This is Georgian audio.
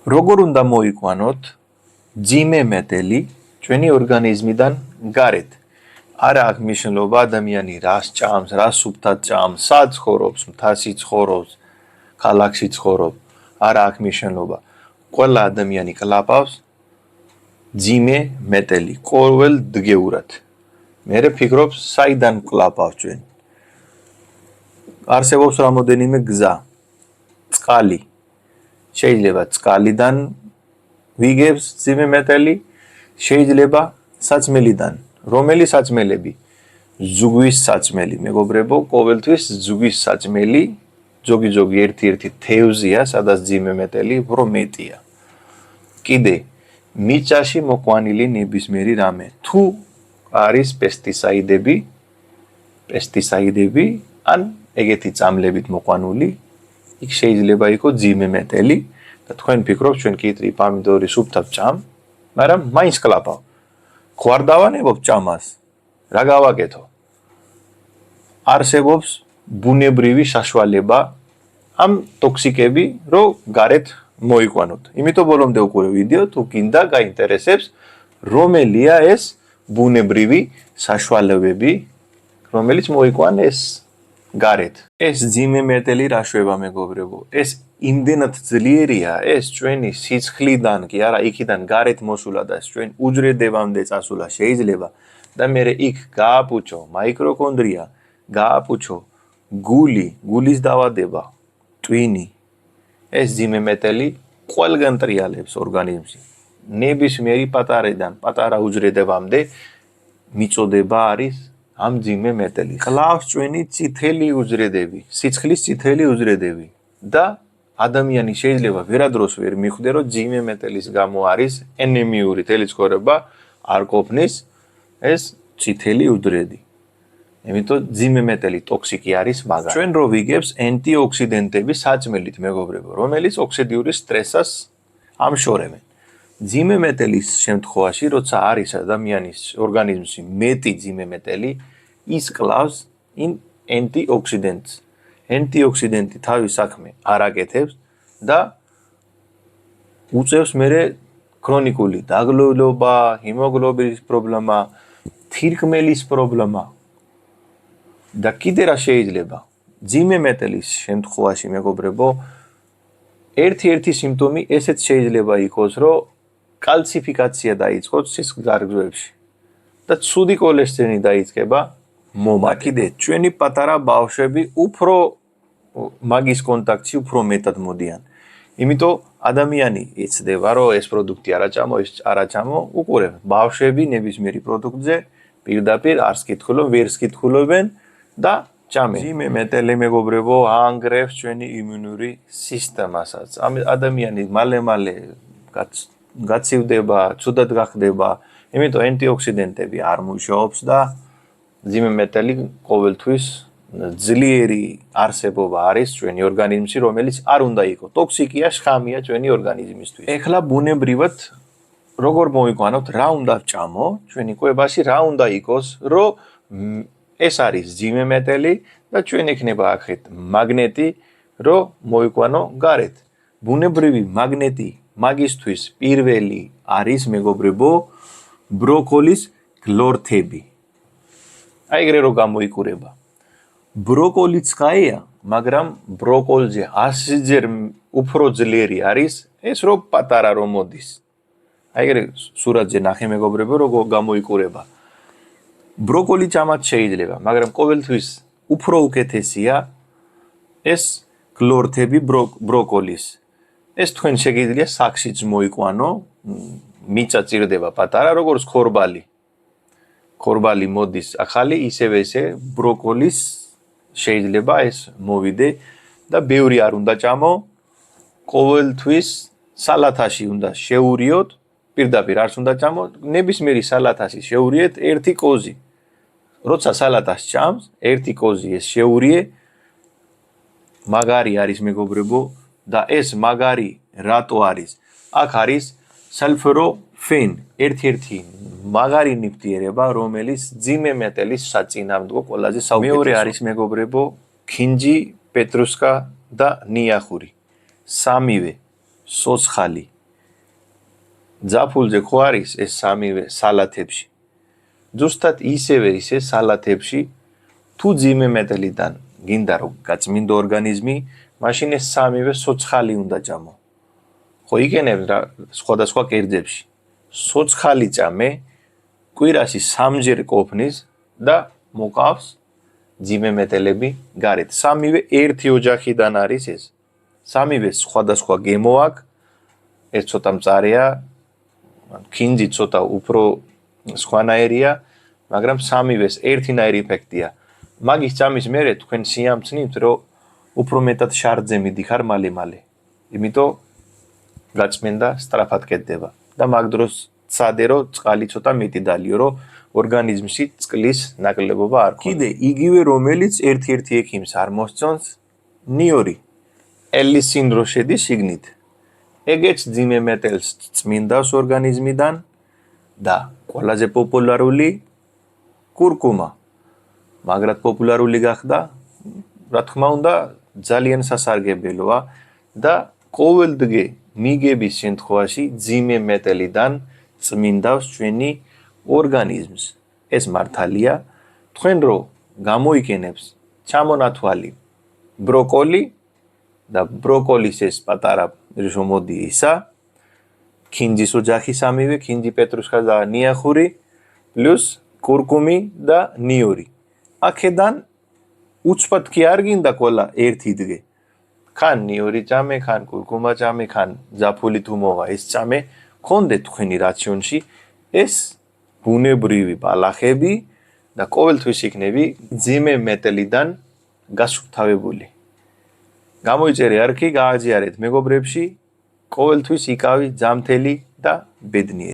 როგორ უნდა მოიყვანოთ ძიმე მეტელი ჩვენი ორგანიზმიდან გარეთ? არა აქვს მნიშვნელობა ადამიანი რას ჭამს, რას სუფთად ჭამს, სად ცხოვრობს, მთაში ცხოვრობს, ქალაქში ცხოვრობს, არა აქვს მნიშვნელობა. ყველა ადამიანი კლაპავს ძიმე მეტელი ყოველ დღეურად. მე ვფიქრობ, საიდან კლაპავს ჩვენ? არსებობს რამოდენიმე გზა. წყალი. შეიძლება წყალიდან ვიგებს ძიმე მეტელი, შეიძლება საწმელიდან. რომელი საწმელები? ზუგვის საწმელი, მეგობრებო, ყოველთვის ზუგვის საწმელი, ზოგი ერთი თევზია, სადაც ძიმე მეტელი უფრო მეტია. კიდე მიწაში მოყვანილი ნებისმიერი რამე. თუ არის პესტიციდები, ან ეგეთი წამლებით მოყვანული, იქ შეიძლება იყოს ძიმე მეტელი და თქვენ ფიქრობთ, ჩვენ კიტრი, პომიდორი, სუფთად ჭამ, მაგრამ მაინც კლაპავ. ხوار დავანებობ ჭამას. რა გავაკეთო? არსებობს ბუნებრივი საშუალება ამ ტოქსიკები რო გარეთ მოიყვანოთ. იმიტომ ბოლომდე უყურე ვიდეო, თუ გინდა გაინტერესებს, რომელია ეს ბუნებრივი საშუალებები, რომელიც მოიყვანეს გარეთ. ეს ძიმე მეტელი რა შვება, მეგობრებო? ეს იმდენად ძლიერია, ეს ჩვენი სიცხლიდან კი არა, იქიდან გარეთ მოსულა და ჩვენ უჯრედებამდე წასულა შეიძლება და მე იქ გააპუჩო მაიქროკონდრია, გააპუჩო გულის დავადება, ტვინი. ეს ძიმე მეტელი ყველგან ტრიალებს ორგანიზმში. ნებისმიერი პატარა უჯრედებამდე მიწოდება არის ამ ძიმე მეტელი. კლავს ჩვენი წითელი უჯრედები, სიცხლის წითელი უჯრედები და ადამიანი შეიძლება ვერადროს ვერ მიხვდე, რომ ძიმე მეტელის გამო არის ენემიური თელიცხოვრება არ ყოფნის ეს წითელი უჯრედი. იმიტომ ძიმე მეტელი ტოქსიკი არის მაგარი. ჩვენ რო ვიგებს ანტიოქსიდენტების საწმელით, მეგობრებო, რომელიც ოქსიდიური სტრესას ამშორებენ. ძიმე მეტელის შემთხვევაში, როცა არის ადამიანის ორგანიზმში მეტი ძიმე მეტელი, ის კლავს ანტიოქსიდენტს. ანტიოქსიდენტი თავის საქმე არ აკეთებს და უწევს მერე ქრონიკული დაგლოვლობა, ჰემოგლობინის პრობლემა, თირკმელის პრობლემა. და კიდე რა შეიძლება? ძიმე მეტელის შემთხვევაში, მეგობრებო, ერთი სიმპტომი ესეც შეიძლება იყოს, რომ კალციფიკაცია დაიწყოს სისხლგარგლებში და ცუდი კოლესტერინი დაიწყება მომატება. კიდე ჩვენი პატარა ბავშვები უფრო მაგის კონტაქტში უფრო მეტად მოდიან. იმიტომ ადამიანი იცდება, რომ ეს პროდუქტი არა ჭამო, ეს არა ჭამო, უყურებ. ბავშვები ნებისმიერი პროდუქტზე პირდაპირ არს კითხულობენ, ვერს კითხულობენ და ჭამენ. ძიმე მეტელი, მეგობრებო, ანგრევს ჩვენი იმუნური სისტემასაც. ამ ადამიანი მალე გაცივდება, ცუდად გახდება, იმიტომ ანტიოქსიდენტები არ მუშაობს და ძიმე მეტელი ყოველთვის ძლიერი არსებობა არის ჩვენი ორგანიზმში, რომელიც არ უნდა იყოს. ტოქსიკია, შხამია ჩვენი ორგანიზმისთვის. ეხლა ბუნებრივად როგორ მოიყვანოთ, რა უნდა ვჭამო ჩვენი კვებაში, რა უნდა იყოს, რომ ეს არის ძიმე მეტელი და ჩვენ ექნება აქეთ მაგნეტი, რომ მოიყვანო გარეთ. ბუნებრივი მაგნეტი მაგისთვის პირველი არის, მეგობრებო, ბროკოლის გლორთები. აი ეგრე რო გამოიყურება. ბროკოლი წყაია, მაგრამ ბროკოლზე 100-ჯერ უფრო ძლიერი არის ეს რო პატარა რო მოდის. აი ეგრე სურათზე ნახე, მეგობრებო, რო გამოიყურება. ბროკოლი ჭამაც შეიძლება, მაგრამ ყოველთვის უფრო უკეთესია ეს გლორთები ბროკოლის. ეს თქვენ შეგიძლია საქსიც მოიყვანო, მიწა წირდება პატარა, როგორც ხორბალი. ხორბალი მოდის ახალი, ისევე ესე ბროკოლის შეიძლება ეს მოვიდე და ბევრი არ უნდა ჭამო, ყოველთვის სალათაში უნდა შეურიოთ, პირდაპირ არც უნდა ჭამო, ნებისმიერი სალათაში შეურიეთ ერთი კოზი. როცა სალათას ჭამს, ერთი კოზი ეს შეურიე, მაგარი არის, მეგობრებო, და ეს მაგარი რატო არის? აქ არის სალფოროფენ, ერთ-ერთი მაგარი ნივთიერება, რომელიც ძიმე მეტელის საწინააღმდეგო ყველაზე საუკეთესო. მეორე არის, მეგობრებო, ქინჯი, პეტრუსკა და ნიახური. სამივე სოცხალი. ძაფულზე ხო არის ეს სამივე სალათებში. ზუსტად ისევე ისე სალათებში თუ ძიმე მეტელიდან გინდა რომ გაწმინდო ორგანიზმი, მაშინ ეს სამივე სოცხალი უნდა ჭამო. ხო იგენებს რა სხვადასხვა კერძებში. სოცხალი ჭამე კვირაში 3-ჯერ ყოფნის და მოყავს ძიმე მეტელები გარეთ. სამივე ერთი ოჯახიდან არის ეს. სამივე სხვადასხვა გემო აქვს. ეს ცოტა მწარეა, ქინძი ცოტა უფრო სხვანაირია, მაგრამ სამივეს ერთნაირი ეფექტია. მაგის ჭამის მერე თქვენ სიამცნით, რომ უფრო მეტად შარდზე მიდიხარ მალე-მალე. იმიტომ გაწმენდა სწრაფად კეთდება და მაგ დროს ცადე რომ წყალი ცოტა მეტი დალიო, რომ ორგანიზმში წყლის ნაკლებობა არ ქონდეს. კიდე იგივე რომელიც ერთ-ერთი ექიმს არ მოსწონს, ნიორი. ელისინ რო შედის შიგნით. ეგეც ძიმე მეტელს წმინდავს ორგანიზმიდან და ყველაზე პოპულარული კურკუმა. მაგრად პოპულარული გახდა, რა თქმა უნდა, ძალიან სასარგებლოა და ყოველდღე მიგების შემთხვევაში ძიმე მეტელიდან წმინდავს ჩვენი ორგანიზმს. ეს მართალია, თქვენ რო გამოიგენებს ჩამონათვალი ბროკოლი და ბროკოლის ეს პატარა ჟომოდი ისა, ქინძის ოჯახი სამივე, ქინძი, პეტრუსკა და ნიახური, პლუს კურკუმი და ნიორი. აქედან უცბად კი არ გინდა ყველა ერთი დღე. ხან ნიორი ჭამე, ხან კურკუმა ჭამე, ხან ძაფული თუ მოვა ეს ჭამე, გქონდეთ თქვენი რაციონში ეს ბუნებრივი ბალახები და ყოველთვის იქნები ძიმე მეტელიდან გასუფთავებული. გამოიწერე არქი, გააზიარეთ მეგობრებში, ყოველთვის იკავი ძამთელი და ბედნიერი.